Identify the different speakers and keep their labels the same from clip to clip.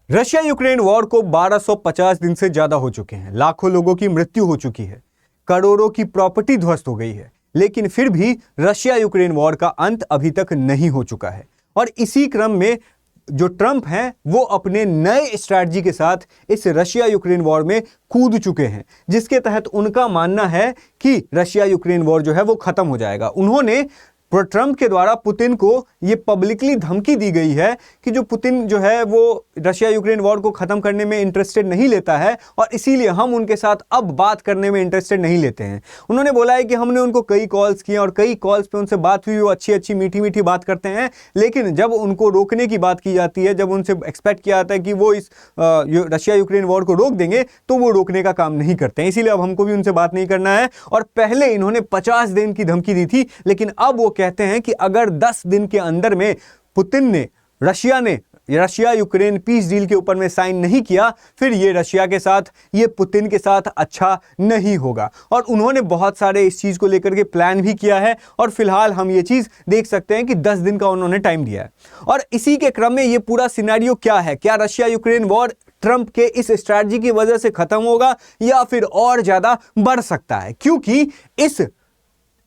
Speaker 1: Russia Ukraine war को 1250 दिन से ज्यादा हो चुके हैं। लाखों लोगों की मृत्यु हो चुकी है, करोड़ों की प्रॉपर्टी ध्वस्त हो गई है, लेकिन फिर भी रशिया यूक्रेन वॉर का अंत अभी तक नहीं हो चुका है। और इसी क्रम में जो ट्रंप हैं वो अपने नए स्ट्रैटेजी के साथ इस रशिया यूक्रेन वॉर में कूद चुके हैं, जिसके तहत उनका मानना है कि रशिया यूक्रेन वॉर जो है वो खत्म हो जाएगा। उन्होंने ट्रंप के द्वारा पुतिन को ये पब्लिकली धमकी दी गई है कि जो पुतिन जो है वो रशिया यूक्रेन वॉर को खत्म करने में इंटरेस्टेड नहीं लेता है और इसीलिए हम उनके साथ अब बात करने में इंटरेस्टेड नहीं लेते हैं। उन्होंने बोला है कि हमने उनको कई कॉल्स किए और कई कॉल्स पे उनसे बात हुई, वो अच्छी अच्छी मीठी मीठी बात करते हैं, लेकिन जब उनको रोकने की बात की जाती है, जब उनसे एक्सपेक्ट किया जाता है कि वो इस रशिया यूक्रेन वॉर को रोक देंगे, तो वो रोकने का काम नहीं करते हैं। इसीलिए अब हमको भी उनसे बात नहीं करना है। और पहले इन्होंने 50 दिन की धमकी दी थी, लेकिन अब वो कहते हैं कि अगर 10 दिन के अंदर में पुतिन ने रशिया यूक्रेन पीस डील के ऊपर में साइन नहीं किया, फिर ये रशिया के साथ, ये पुतिन के साथ अच्छा नहीं होगा। और उन्होंने बहुत सारे इस चीज को लेकर के प्लान भी किया है और फिलहाल हम ये चीज देख सकते हैं कि 10 दिन का उन्होंने टाइम दिया है। और इसी के क्रम में ये पूरा सिनेरियो क्या है? क्या रशिया यूक्रेन वॉर ट्रंप के इस स्ट्रैटेजी की वजह से खत्म होगा या फिर और ज्यादा बढ़ सकता है? क्योंकि इस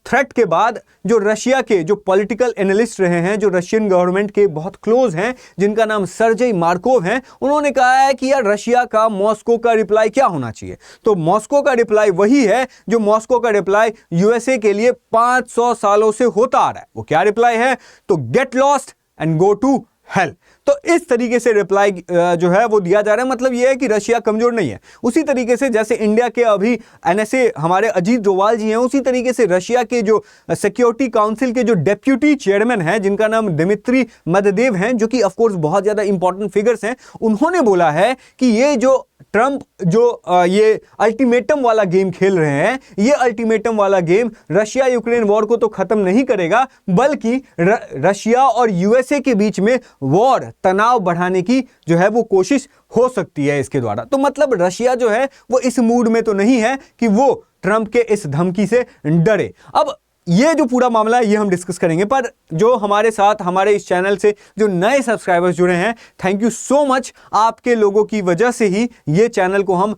Speaker 1: थ्रेट के बाद जो रशिया के जो पॉलिटिकल एनालिस्ट रहे हैं, जो रशियन गवर्नमेंट के बहुत क्लोज हैं, जिनका नाम सर्जेई मार्कोव है, उन्होंने कहा है कि यार रशिया का मॉस्को का रिप्लाई क्या होना चाहिए। तो मॉस्को का रिप्लाई वही है जो मॉस्को का रिप्लाई यूएसए के लिए 500 सालों से होता आ रहा है। वो क्या रिप्लाई है? तो get lost and go to hell. तो इस तरीके से रिप्लाई जो है वो दिया जा रहा है। मतलब ये है कि रशिया कमजोर नहीं है। उसी तरीके से जैसे इंडिया के अभी एनएसए हमारे अजीत डोवाल जी हैं, उसी तरीके से रशिया के जो सिक्योरिटी काउंसिल के जो डेप्यूटी चेयरमैन हैं, जिनका नाम दिमित्री मेदवेदेव हैं, जो कि ऑफ कोर्स बहुत ज्यादा इंपॉर्टेंट फिगर्स हैं, उन्होंने बोला है कि ये जो ट्रंप जो ये अल्टीमेटम वाला गेम खेल रहे हैं, ये अल्टीमेटम वाला गेम रशिया यूक्रेन वॉर को तो खत्म नहीं करेगा, बल्कि रशिया और यूएसए के बीच में वॉर, तनाव बढ़ाने की जो है वो कोशिश हो सकती है इसके द्वारा। तो मतलब रशिया जो है वो इस मूड में तो नहीं है कि वो ट्रंप के इस धमकी से डरे। अब ये जो पूरा मामला है ये हम डिस्कस करेंगे, पर जो हमारे साथ हमारे इस चैनल से जो नए सब्सक्राइबर्स जुड़े हैं, थैंक यू सो मच। आपके लोगों की वजह से ही ये चैनल को हम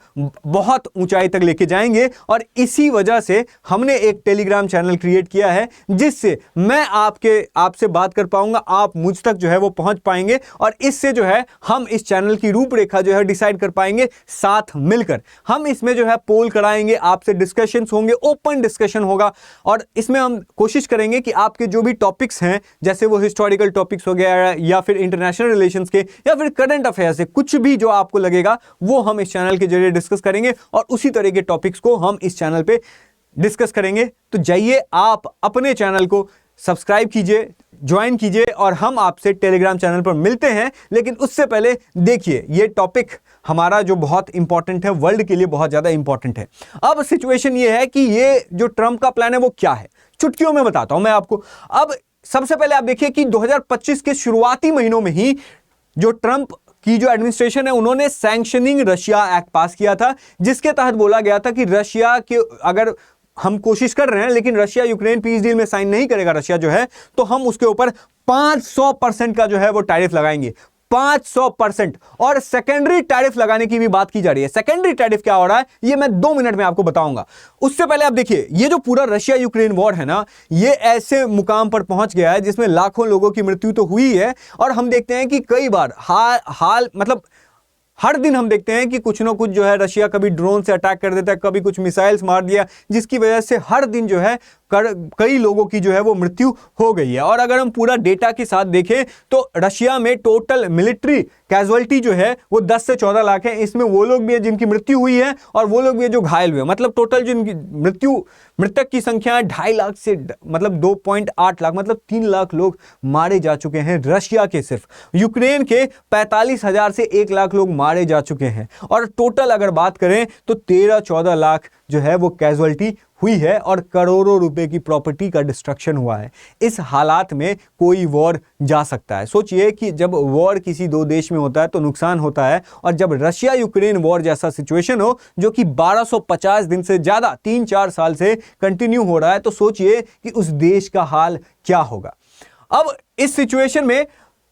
Speaker 1: बहुत ऊंचाई तक लेके जाएंगे और इसी वजह से हमने एक टेलीग्राम चैनल क्रिएट किया है, जिससे मैं आपसे बात कर पाऊंगा, आप मुझ तक जो है वो पहुंच पाएंगे और इससे जो है हम इस चैनल की रूपरेखा जो है डिसाइड कर पाएंगे साथ मिलकर। हम इसमें जो है पोल कराएंगे, आपसे डिस्कशंस होंगे, ओपन डिस्कशन होगा और इसमें हम कोशिश करेंगे कि आपके जो भी टॉपिक्स हैं, जैसे वो हिस्टोरिकल टॉपिक्स हो गया या फिर इंटरनेशनल रिलेशंस के या फिर करंट अफेयर्स से, कुछ भी जो आपको लगेगा वो हम इस चैनल के जरिए डिस्कस करेंगे और उसी तरह के टॉपिक्स को हम इस चैनल पे डिस्कस करेंगे। तो जाइए आप अपने चैनल को सब्सक्राइब कीजिए, ज्वाइन कीजिए और हम आपसे टेलीग्राम चैनल पर मिलते हैं। लेकिन उससे पहले देखिए, ये टॉपिक हमारा जो बहुत इंपॉर्टेंट है, वर्ल्ड के लिए बहुत ज्यादा इंपॉर्टेंट है। अब सिचुएशन ये है कि ये जो ट्रंप का प्लान है वो क्या है, चुटकियों में बताता हूं मैं आपको। अब सबसे पहले आप देखिए कि 2025 के शुरुआती महीनों में ही जो ट्रंप की जो एडमिनिस्ट्रेशन है, उन्होंने सैंक्शनिंग रशिया एक्ट पास किया था, जिसके तहत बोला गया था कि रशिया के अगर हम कोशिश कर रहे हैं लेकिन रशिया यूक्रेन पीस डील में साइन नहीं करेगा रशिया जो है, तो हम उसके ऊपर 500% का जो है वो टैरिफ लगाएंगे, 500%। और सेकेंडरी टैरिफ लगाने की भी बात की जा रही है। सेकेंडरी टैरिफ क्या हो रहा है ये मैं 2 मिनट में आपको बताऊंगा। उससे पहले आप देखिए, ये जो पूरा रशिया यूक्रेन वॉर है ना, ये ऐसे मुकाम पर पहुंच गया है जिसमें लाखों लोगों की मृत्यु तो हुई है और हम देखते हैं कि कई बार मतलब हर दिन हम देखते हैं कि कुछ ना कुछ जो है रशिया कभी ड्रोन से अटैक कर देता है, कभी कुछ मिसाइल्स मार दिया, जिसकी वजह से हर दिन जो है कई लोगों की जो है वो मृत्यु हो गई है। और अगर हम पूरा डेटा के साथ देखें तो रशिया में टोटल मिलिट्री कैजुअलिटी जो है वो 10 से 14 लाख है। इसमें वो लोग भी हैं जिनकी मृत्यु हुई है और वो लोग भी हैं जो घायल हुए। मतलब टोटल जो मृतक की संख्या है 2.5 लाख से मतलब 2.8 लाख, मतलब 3 लाख लोग मारे जा चुके हैं रशिया के। सिर्फ यूक्रेन के 45,000 से 1 लाख लोग मारे जा चुके हैं। और टोटल अगर बात करें तो 13-14 लाख जो है वो कैजुअलिटी हुई है और करोड़ों रुपए की प्रॉपर्टी का डिस्ट्रक्शन हुआ है। इस हालात में कोई वॉर जा सकता है। सोचिए कि जब वॉर किसी 2 देश में होता है तो नुकसान होता है, और जब रशिया यूक्रेन वॉर जैसा सिचुएशन हो जो कि 1250 दिन से ज्यादा 3-4 साल से कंटिन्यू हो रहा है, तो सोचिए कि उस देश का हाल क्या होगा। अब इस सिचुएशन में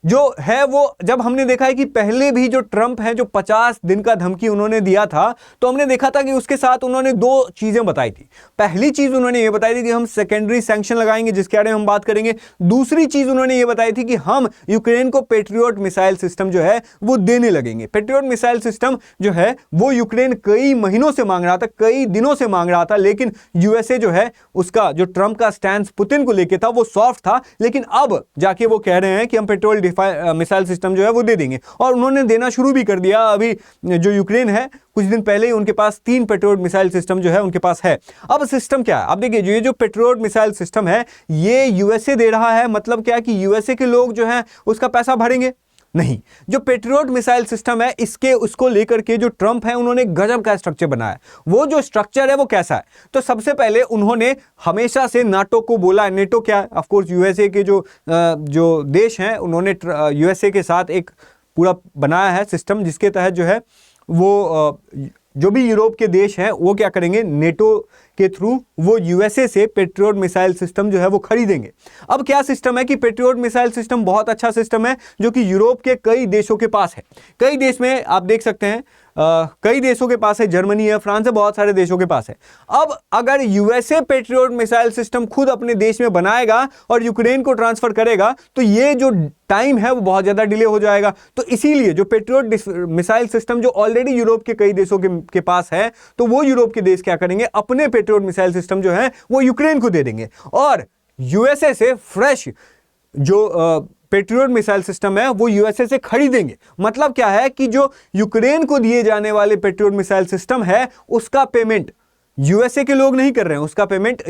Speaker 1: जो है वो जब हमने देखा है कि पहले भी जो ट्रंप है जो 50 दिन का धमकी उन्होंने दिया था, तो हमने देखा था कि उसके साथ उन्होंने दो चीजें बताई थी। पहली चीज उन्होंने ये बताई थी कि हम सेकेंडरी सैंक्शन लगाएंगे, जिसके बारे में हम बात करेंगे। दूसरी चीज उन्होंने ये बताई थी कि हम यूक्रेन को पेट्रियट मिसाइल सिस्टम जो है वो देने लगेंगे। पेट्रियट मिसाइल सिस्टम जो है वो यूक्रेन कई महीनों से मांग रहा था, कई दिनों से मांग रहा था, लेकिन यूएसए जो है उसका जो ट्रंप का स्टैंड पुतिन को लेकर था वो सॉफ्ट था। लेकिन अब जाके वो कह रहे हैं कि हम पेट्रोल मिसाइल सिस्टम जो है वो दे देंगे, और उन्होंने देना शुरू भी कर दिया। अभी जो यूक्रेन है कुछ दिन पहले ही उनके पास 3 पेट्रोल मिसाइल सिस्टम जो है उनके पास है। अब सिस्टम क्या है, अब देखिए ये जो पेट्रोल मिसाइल सिस्टम है ये यूएसए दे रहा है। मतलब क्या है कि यूएसए के लोग जो है उसका पैसा भरेंगे नहीं। जो पेट्रियट मिसाइल सिस्टम है इसके उसको लेकर के जो ट्रंप है उन्होंने गजब का स्ट्रक्चर बनाया। वो जो स्ट्रक्चर है वो कैसा है, तो सबसे पहले उन्होंने हमेशा से नाटो को बोला है। नेटो क्या है, ऑफ कोर्स यूएसए के जो देश हैं उन्होंने यूएसए के साथ एक पूरा बनाया है सिस्टम, जिसके तहत जो है वो जो भी यूरोप के देश हैं वो क्या करेंगे, नेटो के थ्रू वो यूएसए से पेट्रियट मिसाइल सिस्टम जो है वो खरीदेंगे। अब क्या सिस्टम है कि पेट्रियट मिसाइल सिस्टम बहुत अच्छा सिस्टम है जो कि यूरोप के कई देशों के पास है। कई देश में आप देख सकते हैं कई देशों के पास है, जर्मनी है, फ्रांस है, बहुत सारे देशों के पास है। अब अगर यूएसए पेट्रियट मिसाइल सिस्टम खुद अपने देश में बनाएगा और यूक्रेन को ट्रांसफर करेगा तो ये जो टाइम है वो बहुत ज्यादा डिले हो जाएगा। तो इसीलिए जो पेट्रियट मिसाइल सिस्टम जो ऑलरेडी यूरोप के कई देशों के पास है, तो वो यूरोप के देश क्या करेंगे, अपने पेट्रियट मिसाइल सिस्टम जो है वो यूक्रेन को दे देंगे और यूएसए से फ्रेश जो पेट्रियट मिसाइल सिस्टम है वो यूएसए से खरीदेंगे। मतलब क्या है कि जो यूक्रेन को दिए जाने वाले पेट्रियट मिसाइल सिस्टम है उसका पेमेंट यूएसए के लोग नहीं कर रहे हैं, उसका पेमेंट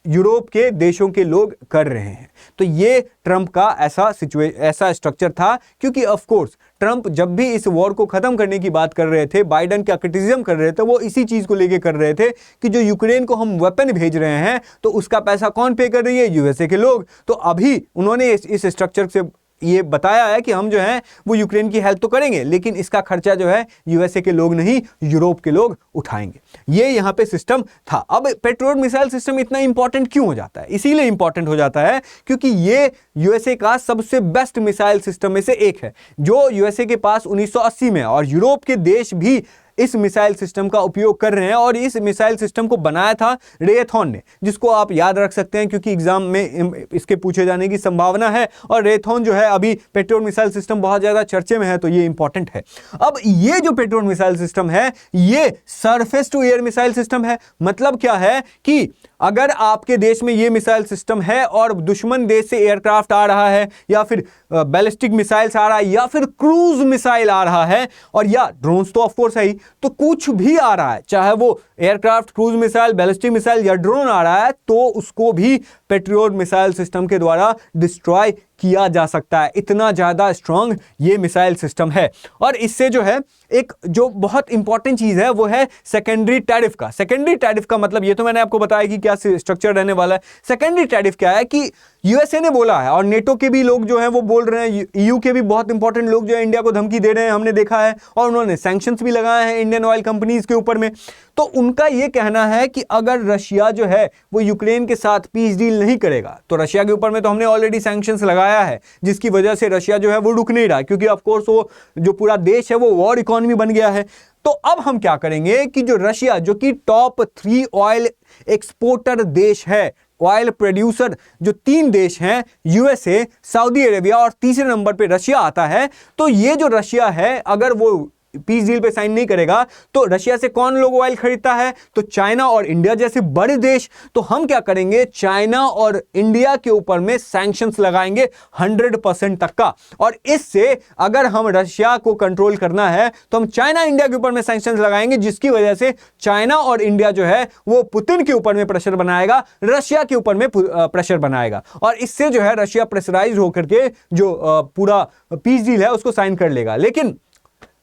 Speaker 1: यूरोप के देशों के लोग कर रहे हैं। तो ये ट्रंप का ऐसा स्ट्रक्चर था, क्योंकि ऑफ कोर्स ट्रंप जब भी इस वॉर को खत्म करने की बात कर रहे थे, बाइडेन का क्रिटिसिज्म कर रहे थे, वो इसी चीज को लेके कर रहे थे कि जो यूक्रेन को हम वेपन भेज रहे हैं तो उसका पैसा कौन पे कर रही है, यूएसए के लोग। तो अभी उन्होंने इस स्ट्रक्चर से ये बताया है कि हम जो है वो यूक्रेन की हेल्प तो करेंगे, लेकिन इसका खर्चा जो है यूएसए के लोग नहीं, यूरोप के लोग उठाएंगे। ये यहां पे सिस्टम था। अब पेट्रियट मिसाइल सिस्टम इतना इंपॉर्टेंट क्यों हो जाता है, इसीलिए इंपॉर्टेंट हो जाता है क्योंकि ये यूएसए का सबसे बेस्ट मिसाइल सिस्टम में से एक है जो यूएसए के पास 1980 में, और यूरोप के देश भी इस मिसाइल सिस्टम का उपयोग कर रहे हैं। और इस मिसाइल सिस्टम को बनाया था रेथॉन ने, जिसको आप याद रख सकते हैं क्योंकि एग्जाम में इसके पूछे जाने की संभावना है। और रेथॉन जो है अभी पेट्रियट मिसाइल सिस्टम बहुत ज्यादा चर्चे में है, तो ये इंपॉर्टेंट है। अब ये जो पेट्रियट मिसाइल सिस्टम है ये surface to air missile system है। मतलब क्या है कि अगर आपके देश में ये मिसाइल सिस्टम है और दुश्मन देश से एयरक्राफ्ट आ रहा है या फिर बैलिस्टिक मिसाइल्स आ रहा है या फिर क्रूज मिसाइल आ रहा है, और या ड्रोन्स तो ऑफ कोर्स है ही, तो कुछ भी आ रहा है, चाहे वो aircraft, cruise missile, ballistic missile या ड्रोन आ रहा है, तो उसको भी पेट्रियट मिसाइल सिस्टम के द्वारा डिस्ट्रॉय किया जा सकता है। इतना ज्यादा स्ट्रांग ये मिसाइल सिस्टम है। और इससे जो है एक जो बहुत इंपॉर्टेंट चीज है वो है सेकेंडरी टैरिफ का। सेकेंडरी टैरिफ का मतलब ये तो मैंने आपको बताया कि क्या स्ट्रक्चर रहने वाला है। सेकेंडरी टैरिफ क्या है कि यूएसए ने बोला है और नेटो के भी लोग जो हैं वो बोल रहे हैं, ईयू के भी बहुत इंपॉर्टेंट लोग जो है इंडिया को धमकी दे रहे हैं, हमने देखा है, और उन्होंने सैंक्शंस भी लगाए हैं इंडियन ऑयल कंपनीज के ऊपर में। तो उनका ये कहना है कि अगर रशिया जो है वो यूक्रेन के साथ पीस डील नहीं करेगा, तो रशिया के ऊपर में तो हमने ऑलरेडी सैंक्शंस लगाया है, जिसकी वजह से रशिया जो है वो रुक नहीं रहा, क्योंकि ऑफ कोर्स वो जो पूरा देश है वो वॉर इकोनॉमी बन गया है। तो अब हम क्या करेंगे कि जो रशिया जो कि टॉप 3 ऑयल एक्सपोर्टर देश है, ऑयल प्रोड्यूसर जो 3 देश हैं, यूएसए, सऊदी अरेबिया और तीसरे नंबर पे रशिया आता है। तो ये जो रशिया है अगर वो पीस डील पे साइन नहीं करेगा तो रशिया से कौन लोग ऑयल खरीदता है, तो चाइना और इंडिया जैसे बड़े देश। तो हम क्या करेंगे, चाइना और इंडिया के ऊपर में सैंक्शंस लगाएंगे 100% तक का। और इससे अगर हम रशिया को कंट्रोल करना है तो हम चाइना इंडिया के ऊपर में सैंक्शंस लगाएंगे, जिसकी वजह से चाइना और इंडिया जो है वो पुतिन के ऊपर में प्रेशर बनाएगा, रशिया के ऊपर में प्रेशर बनाएगा, और इससे जो है रशिया प्रेशराइज होकर के जो पूरा पीस डील है उसको साइन कर लेगा। लेकिन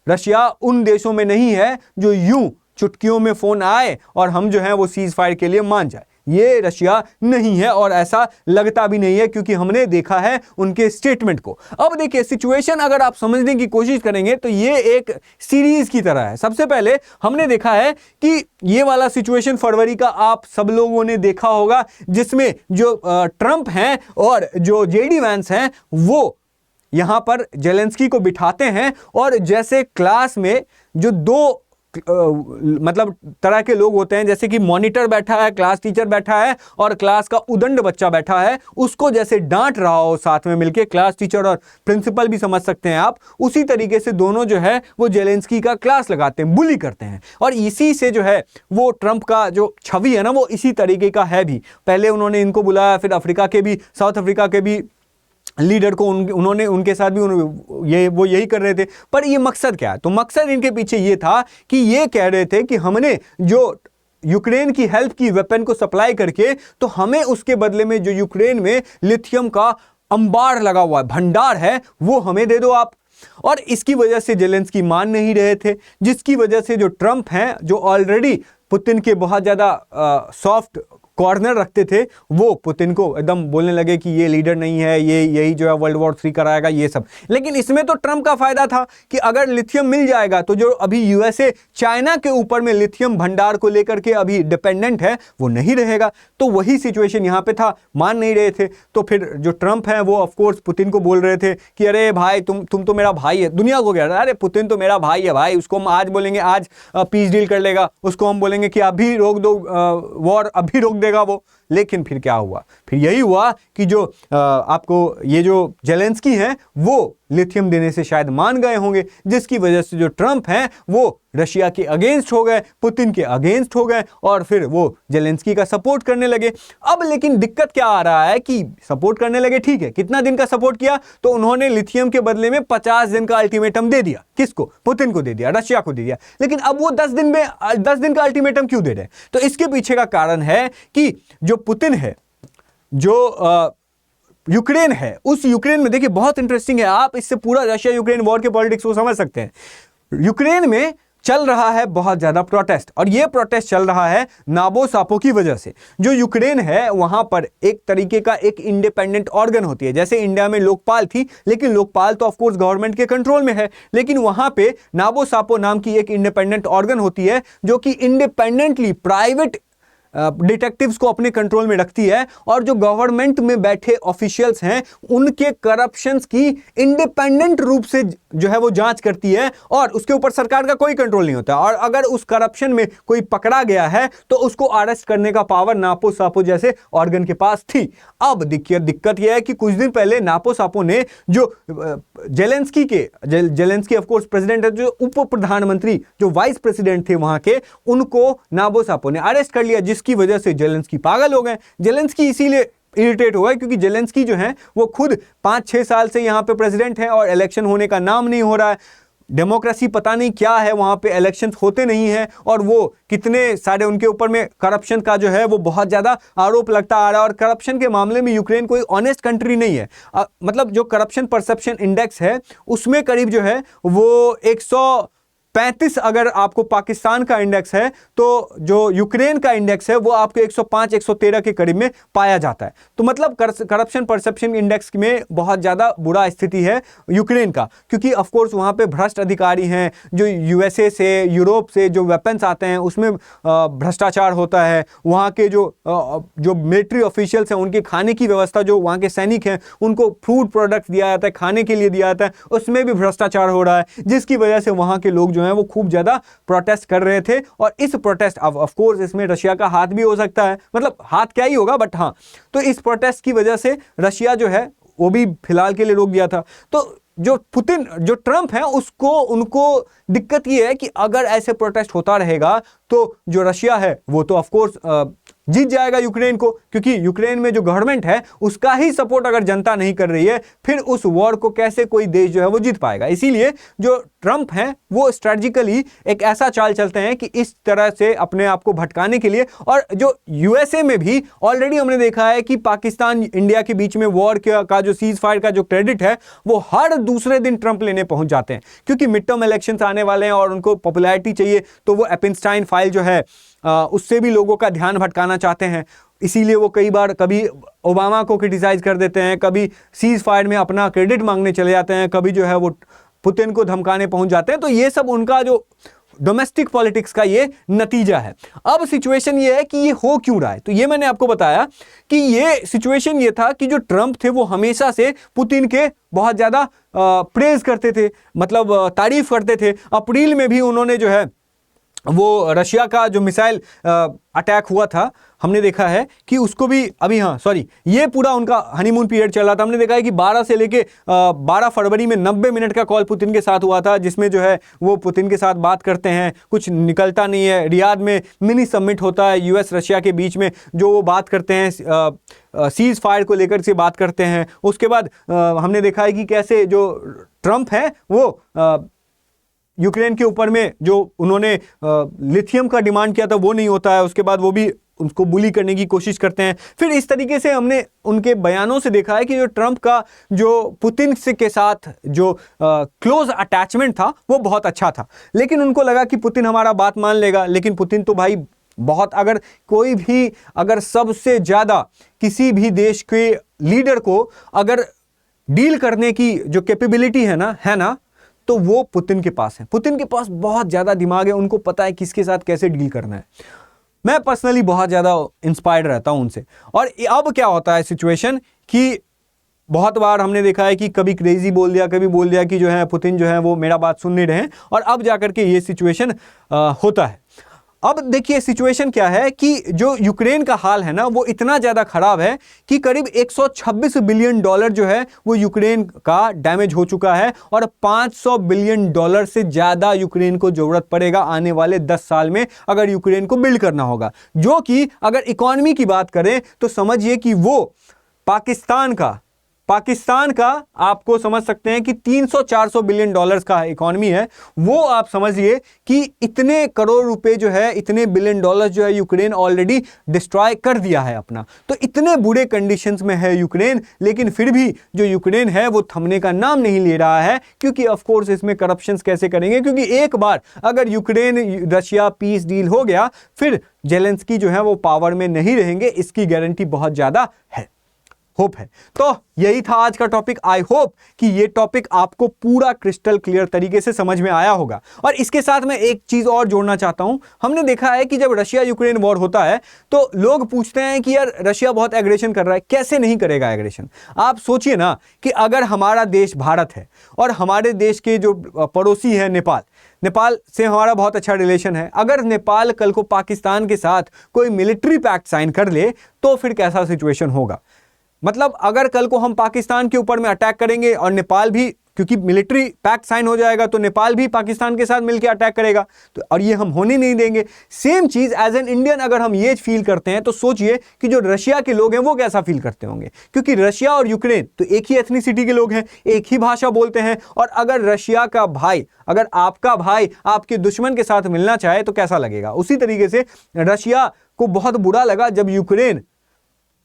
Speaker 1: रशिया उन देशों में नहीं है जो यूं चुटकियों में फोन आए और हम जो है वो सीज फायर के लिए मान जाए। ये रशिया नहीं है और ऐसा लगता भी नहीं है, क्योंकि हमने देखा है उनके स्टेटमेंट को। अब देखिए सिचुएशन अगर आप समझने की कोशिश करेंगे तो ये एक सीरीज की तरह है। सबसे पहले हमने देखा है कि ये वाला सिचुएशन फरवरी का आप सब लोगों ने देखा होगा, जिसमें जो ट्रंप हैं और जो जेडी वैंस हैं वो यहां पर जेलेंस्की को बिठाते हैं और जैसे क्लास में जो दो मतलब तरह के लोग होते हैं, जैसे कि मॉनिटर बैठा है, क्लास टीचर बैठा है और क्लास का उदंड बच्चा बैठा है, उसको जैसे डांट रहा हो साथ में मिलके, क्लास टीचर और प्रिंसिपल भी समझ सकते हैं आप, उसी तरीके से दोनों जो है वो जेलेंस्की का क्लास लगाते हैं, बुली करते हैं। और इसी से जो है वो ट्रंप का जो छवि है ना वो इसी तरीके का है भी। पहले उन्होंने इनको बुलाया, फिर अफ्रीका के भी, साउथ अफ्रीका के भी लीडर को उन्होंने उनके साथ भी वो यही कर रहे थे। पर ये मकसद क्या है? तो मकसद इनके पीछे ये था कि ये कह रहे थे कि हमने जो यूक्रेन की हेल्प की वेपन को सप्लाई करके, तो हमें उसके बदले में जो यूक्रेन में लिथियम का अंबार लगा हुआ है, भंडार है, वो हमें दे दो आप। और इसकी वजह से जेलेंस्की मान नहीं रहे थे, जिसकी वजह से जो ट्रंप हैं, जो ऑलरेडी पुतिन के बहुत ज्यादा सॉफ्ट कॉर्नर रखते थे, वो पुतिन को एकदम बोलने लगे कि ये लीडर नहीं है, ये यही जो है वर्ल्ड वॉर 3 कराएगा, ये सब। लेकिन इसमें तो ट्रंप का फायदा था कि अगर लिथियम मिल जाएगा तो जो अभी यूएसए चाइना के ऊपर में लिथियम भंडार को लेकर के अभी डिपेंडेंट है, वो नहीं रहेगा। तो वही सिचुएशन यहां पे था, मान नहीं रहे थे। तो फिर जो ट्रंप है वो ऑफकोर्स पुतिन को बोल रहे थे कि अरे भाई तुम तो मेरा भाई है। दुनिया को कह रहा है अरे पुतिन तो मेरा भाई है भाई, उसको हम आज बोलेंगे आज पीस डील कर लेगा, उसको हम बोलेंगे कि अभी रोक दो वॉर, अभी रोक देगा वो। लेकिन फिर क्या हुआ? फिर यही हुआ कि जो आपको ये जो जेलेंस्की हैं वो लिथियम देने से शायद मान गए होंगे, जिसकी वजह से जो ट्रंप हैं वो रशिया के अगेंस्ट हो गए, पुतिन के अगेंस्ट हो गए और फिर वो जेलेंस्की का सपोर्ट करने लगे। अब लेकिन दिक्कत क्या आ रहा है कि सपोर्ट करने लगे, ठीक है, कितना दिन का सपोर्ट किया? तो उन्होंने लिथियम के बदले में 50 दिन का अल्टीमेटम दे दिया। किसको? पुतिन को दे दिया, रशिया को दे दिया। लेकिन अब वो 10 दिन का अल्टीमेटम क्यों दे रहे? तो इसके पीछे का कारण है कि जो पुतिन है, जो यूक्रेन है, उस यूक्रेन में देखिए बहुत इंटरेस्टिंग है, आप इससे पूरा रशिया यूक्रेन वॉर के पॉलिटिक्स को समझ सकते हैं। यूक्रेन में चल रहा है बहुत ज्यादा प्रोटेस्ट, और यह प्रोटेस्ट चल रहा है नाबो सापो की वजह से। जो यूक्रेन है वहां पर एक तरीके का एक इंडिपेंडेंट ऑर्गन होती है, जैसे इंडिया में लोकपाल थी, लेकिन लोकपाल तो ऑफ कोर्स गवर्नमेंट के कंट्रोल में है, लेकिन वहां पे नाबो सापो नाम की एक इंडिपेंडेंट ऑर्गन होती है जो कि इंडिपेंडेंटली प्राइवेट डिटेक्टिव्स को अपने कंट्रोल में रखती है, और जो गवर्नमेंट में बैठे ऑफिशियल्स हैं उनके करप्शंस की इंडिपेंडेंट रूप से जो है वो जांच करती है, और उसके ऊपर सरकार का कोई कंट्रोल नहीं होता। और अगर उस करप्शन में कोई पकड़ा गया है तो उसको अरेस्ट करने का पावर नापो सापो जैसे ऑर्गन के पास थी। अब दिक्कत यह है कि कुछ दिन पहले नापो सापो ने जो जेलेंस्की ऑफ कोर्स प्रेसिडेंट है, जो उप प्रधानमंत्री जो वाइस प्रेसिडेंट थे वहां के, उनको नाबो सापो ने अरेस्ट कर लिया, जिसकी वजह से जेलेंस्की पागल हो गए। जेलेंस्की इसीलिए इरिटेट हो गए क्योंकि जेलेंस्की जो है वो खुद 5-6 साल से यहां पे प्रेसिडेंट है और इलेक्शन होने का नाम नहीं हो रहा है। डेमोक्रेसी पता नहीं क्या है, वहां पे इलेक्शंस होते नहीं है, और वो कितने सारे उनके ऊपर में करप्शन का जो है वो बहुत ज्यादा आरोप लगता आ रहा है। और करप्शन के मामले में यूक्रेन कोई ऑनेस्ट कंट्री नहीं है। मतलब जो करप्शन परसेप्शन इंडेक्स है उसमें करीब जो है वो 135 अगर आपको पाकिस्तान का इंडेक्स है, तो जो यूक्रेन का इंडेक्स है वो आपको 105-113 के करीब में पाया जाता है। तो मतलब करप्शन परसेप्शन इंडेक्स में बहुत ज्यादा बुरा स्थिति है यूक्रेन का, क्योंकि ऑफ कोर्स वहां पे भ्रष्ट अधिकारी हैं, जो यूएसए से यूरोप से जो वेपन्स आते हैं उसमें भ्रष्टाचार होता है। वहां के जो मिलिट्री ऑफिशियल्स हैं उनके खाने की व्यवस्था, जो वहां के सैनिक हैं उनको फूड प्रोडक्ट दिया जाता है, खाने के लिए दिया जाता है, उसमें भी भ्रष्टाचार हो रहा है, जिसकी वजह से वहां के लोग जो है वो खूब ज्यादा प्रोटेस्ट कर रहे थे। और इस प्रोटेस्ट ऑफ कोर्स इसमें रशिया का हाथ भी हो सकता है, मतलब हाथ क्या ही होगा, बट हाँ, तो इस प्रोटेस्ट की वजह से रशिया जो है वो भी फिलहाल के लिए रोक दिया था। तो जो ट्रंप है उनको दिक्कत ये है कि अगर ऐसे प्रोटेस्ट होता रहेगा तो जो रशिया है वो तो ऑफ कोर्स जीत जाएगा यूक्रेन को, क्योंकि यूक्रेन में जो गवर्नमेंट है उसका ही सपोर्ट अगर जनता नहीं कर रही है, फिर उस वॉर को कैसे कोई देश जो है वो जीत पाएगा। इसीलिए जो ट्रंप हैं वो स्ट्रेटेजिकली एक ऐसा चाल चलते हैं कि इस तरह से अपने आप को भटकाने के लिए। और जो यूएसए में भी ऑलरेडी हमने देखा है कि पाकिस्तान इंडिया के बीच में वॉर का जो सीज फायर का जो क्रेडिट है वो हर दूसरे दिन ट्रंप लेने पहुंच जाते हैं, क्योंकि मिड टर्म इलेक्शंस आने वाले हैं और उनको पॉपुलैरिटी चाहिए, तो वो एपिनस्टाइन फाइल जो है उससे भी लोगों का ध्यान भटकाना चाहते हैं। इसीलिए वो कभी ओबामा को क्रिटिसाइज कर देते हैं, कभी सीज फायर में अपना क्रेडिट मांगने चले जाते हैं, कभी जो है वो पुतिन को धमकाने पहुंच जाते हैं। तो ये सब उनका जो डोमेस्टिक पॉलिटिक्स का ये नतीजा है। अब सिचुएशन ये है कि ये हो क्यों रहा है, तो ये मैंने आपको बताया कि ये सिचुएशन ये था कि जो ट्रंप थे वो हमेशा से पुतिन के बहुत ज्यादा प्रेज करते थे, मतलब तारीफ करते थे। अप्रैल में भी उन्होंने जो है वो रशिया का जो मिसाइल अटैक हुआ था, हमने देखा है कि उसको भी अभी, हाँ सॉरी, ये पूरा उनका हनीमून पीरियड चल रहा था। हमने देखा है कि 12 से लेके 12 फरवरी में 90 मिनट का कॉल पुतिन के साथ हुआ था, जिसमें जो है वो पुतिन के साथ बात करते हैं, कुछ निकलता नहीं है। रियाद में मिनी समिट होता है यूएस रशिया के बीच में, जो वो बात करते हैं सीज फायर को लेकर से बात करते हैं। उसके बाद हमने देखा है कि कैसे जो ट्रंप है वो यूक्रेन के ऊपर में जो उन्होंने लिथियम का डिमांड किया था वो नहीं होता है, उसके बाद वो भी उनको बुली करने की कोशिश करते हैं। फिर इस तरीके से हमने उनके बयानों से देखा है कि जो ट्रंप का जो पुतिन से के साथ जो क्लोज अटैचमेंट था वो बहुत अच्छा था, लेकिन उनको लगा कि पुतिन हमारा बात मान लेगा। लेकिन पुतिन तो भाई बहुत, अगर कोई भी, अगर सबसे ज्यादा किसी भी देश के लीडर को अगर डील करने की जो कैपेबिलिटी है ना, तो वो पुतिन के पास है। पुतिन के पास बहुत ज्यादा दिमाग है, उनको पता है किसके साथ कैसे डील करना है। मैं पर्सनली बहुत ज्यादा इंस्पायर्ड रहता हूं उनसे। और अब क्या होता है सिचुएशन कि बहुत बार हमने देखा है कि कभी क्रेजी बोल दिया, कभी बोल दिया कि जो है पुतिन जो है वो मेरा बात सुन नहीं रहे, और अब जाकर के ये सिचुएशन होता है। अब देखिए सिचुएशन क्या है कि जो यूक्रेन का हाल है ना वो इतना ज्यादा खराब है कि करीब 126 बिलियन डॉलर जो है वो यूक्रेन का डैमेज हो चुका है, और 500 बिलियन डॉलर से ज्यादा यूक्रेन को जरूरत पड़ेगा आने वाले 10 साल में अगर यूक्रेन को बिल्ड करना होगा। जो कि अगर इकोनॉमी की बात करें तो समझिए कि वो पाकिस्तान का आपको समझ सकते हैं कि 300-400 बिलियन डॉलर्स का इकोनॉमी है। वो आप समझिए कि इतने करोड़ रुपए जो है, इतने बिलियन डॉलर्स जो है यूक्रेन ऑलरेडी डिस्ट्रॉय कर दिया है अपना। तो इतने बुरे कंडीशंस में है यूक्रेन, लेकिन फिर भी जो यूक्रेन है वो थमने का नाम नहीं ले रहा है, क्योंकि ऑफ कोर्स इसमें करप्शंस कैसे करेंगे, क्योंकि एक बार अगर यूक्रेन रशिया पीस डील हो गया फिर जेलेंस्की जो है वो पावर में नहीं रहेंगे, इसकी गारंटी बहुत ज्यादा है, होप है। तो यही था आज का टॉपिक। आई होप कि ये टॉपिक आपको पूरा क्रिस्टल क्लियर तरीके से समझ में आया होगा। और इसके साथ मैं एक चीज और जोड़ना चाहता हूं। हमने देखा है कि जब रशिया यूक्रेन वॉर होता है तो लोग पूछते हैं कि यार रशिया बहुत एग्रेशन कर रहा है, कैसे नहीं करेगा एग्रेशन। आप सोचिए ना कि अगर हमारा देश भारत है और हमारे देश के जो पड़ोसी है नेपाल से हमारा बहुत अच्छा रिलेशन है, अगर नेपाल कल को पाकिस्तान के साथ कोई मिलिट्री पैक्ट साइन कर ले तो फिर कैसा सिचुएशन होगा। मतलब अगर कल को हम पाकिस्तान के ऊपर में अटैक करेंगे और नेपाल भी, क्योंकि मिलिट्री पैक्ट साइन हो जाएगा तो नेपाल भी पाकिस्तान के साथ मिलकर अटैक करेगा, तो और ये हम होने नहीं देंगे। सेम चीज एज एन इंडियन अगर हम ये फील करते हैं तो सोचिए कि जो रशिया के लोग हैं वो कैसा फील करते होंगे, क्योंकि रशिया और यूक्रेन तो एक ही एथनिसिटी के लोग हैं, एक ही भाषा बोलते हैं। और अगर रशिया का भाई, अगर आपका भाई आपके दुश्मन के साथ मिलना चाहे तो कैसा लगेगा। उसी तरीके से रशिया को बहुत बुरा लगा जब यूक्रेन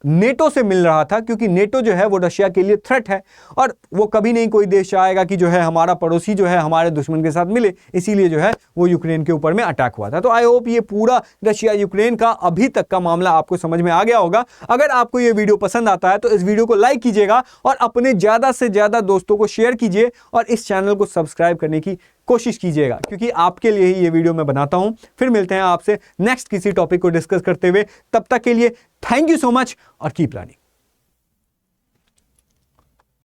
Speaker 1: नेटो से मिल रहा था, क्योंकि नेटो जो है वो रशिया के लिए थ्रेट है, और वो कभी नहीं कोई देश चाहेगा कि जो है हमारा पड़ोसी जो है हमारे दुश्मन के साथ मिले, इसीलिए जो है वो यूक्रेन के ऊपर में अटैक हुआ था। तो आई होप ये पूरा रशिया यूक्रेन का अभी तक का मामला आपको समझ में आ गया होगा। अगर आपको ये वीडियो पसंद आता है तो इस वीडियो को लाइक कीजिएगा और अपने ज्यादा से ज्यादा दोस्तों को शेयर कीजिए, और इस चैनल को सब्सक्राइब करने की कोशिश कीजिएगा, क्योंकि आपके लिए ही ये वीडियो मैं बनाता हूं। फिर मिलते हैं आपसे नेक्स्ट किसी टॉपिक को डिस्कस करते हुए, तब तक के लिए थैंक यू सो मच और कीप लर्निंग।